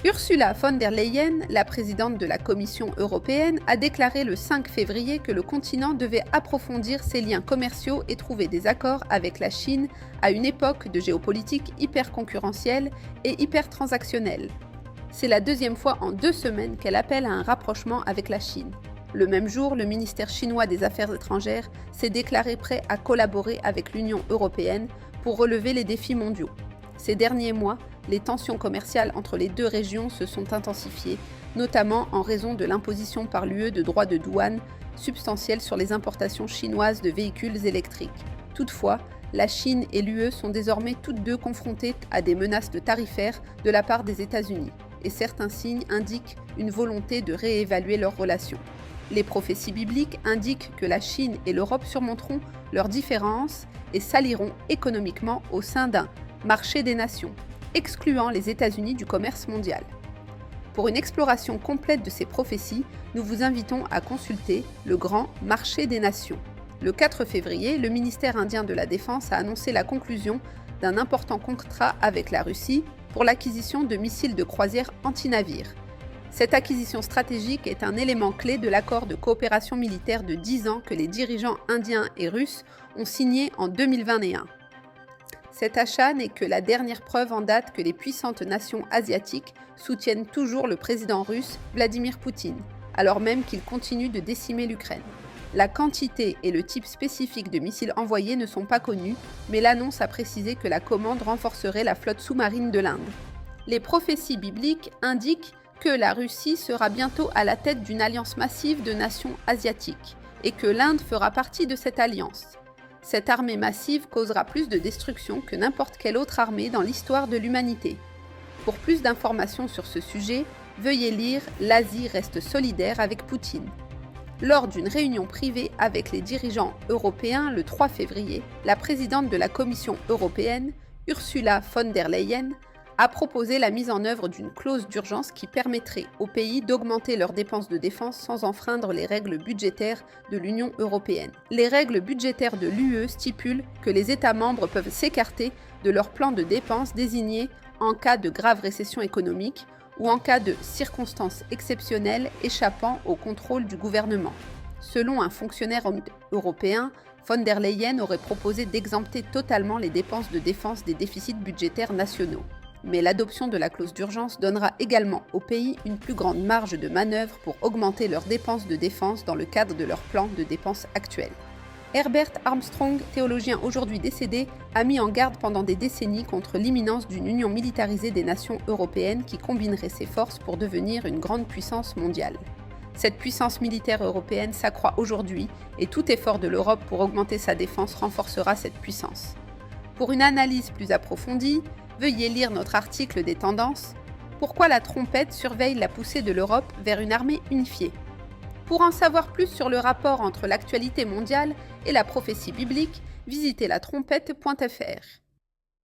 Ursula von der Leyen, la présidente de la Commission européenne, a déclaré le 5 février que le continent devait approfondir ses liens commerciaux et trouver des accords avec la Chine à une époque de géopolitique hyper concurrentielle et hyper transactionnelle. C'est la deuxième fois en 2 semaines qu'elle appelle à un rapprochement avec la Chine. Le même jour, le ministère chinois des Affaires étrangères s'est déclaré prêt à collaborer avec l'Union européenne pour relever les défis mondiaux. Ces derniers mois, les tensions commerciales entre les deux régions se sont intensifiées, notamment en raison de l'imposition par l'UE de droits de douane substantiels sur les importations chinoises de véhicules électriques. Toutefois, la Chine et l'UE sont désormais toutes deux confrontées à des menaces tarifaires de la part des États-Unis, et certains signes indiquent une volonté de réévaluer leurs relations. Les prophéties bibliques indiquent que la Chine et l'Europe surmonteront leurs différences et s'allieront économiquement au sein d'un marché des nations, excluant les États-Unis du commerce mondial. Pour une exploration complète de ces prophéties, nous vous invitons à consulter le Grand Marché des Nations. Le 4 février, le ministère indien de la Défense a annoncé la conclusion d'un important contrat avec la Russie pour l'acquisition de missiles de croisière anti-navires. Cette acquisition stratégique est un élément clé de l'accord de coopération militaire de 10 ans que les dirigeants indiens et russes ont signé en 2021. Cet achat n'est que la dernière preuve en date que les puissantes nations asiatiques soutiennent toujours le président russe Vladimir Poutine, alors même qu'il continue de décimer l'Ukraine. La quantité et le type spécifique de missiles envoyés ne sont pas connus, mais l'annonce a précisé que la commande renforcerait la flotte sous-marine de l'Inde. Les prophéties bibliques indiquent que la Russie sera bientôt à la tête d'une alliance massive de nations asiatiques, et que l'Inde fera partie de cette alliance. Cette armée massive causera plus de destruction que n'importe quelle autre armée dans l'histoire de l'humanité. Pour plus d'informations sur ce sujet, veuillez lire « L'Asie reste solidaire avec Poutine ». Lors d'une réunion privée avec les dirigeants européens le 3 février, la présidente de la Commission européenne, Ursula von der Leyen, a proposé la mise en œuvre d'une clause d'urgence qui permettrait aux pays d'augmenter leurs dépenses de défense sans enfreindre les règles budgétaires de l'Union européenne. Les règles budgétaires de l'UE stipulent que les États membres peuvent s'écarter de leur plan de dépenses désigné en cas de grave récession économique ou en cas de circonstances exceptionnelles échappant au contrôle du gouvernement. Selon un fonctionnaire européen, von der Leyen aurait proposé d'exempter totalement les dépenses de défense des déficits budgétaires nationaux. Mais l'adoption de la clause d'urgence donnera également aux pays une plus grande marge de manœuvre pour augmenter leurs dépenses de défense dans le cadre de leur plan de dépenses actuel. Herbert Armstrong, théologien aujourd'hui décédé, a mis en garde pendant des décennies contre l'imminence d'une union militarisée des nations européennes qui combinerait ses forces pour devenir une grande puissance mondiale. Cette puissance militaire européenne s'accroît aujourd'hui et tout effort de l'Europe pour augmenter sa défense renforcera cette puissance. Pour une analyse plus approfondie, veuillez lire notre article des tendances « Pourquoi la trompette surveille la poussée de l'Europe vers une armée unifiée ?» Pour en savoir plus sur le rapport entre l'actualité mondiale et la prophétie biblique, visitez latrompette.fr.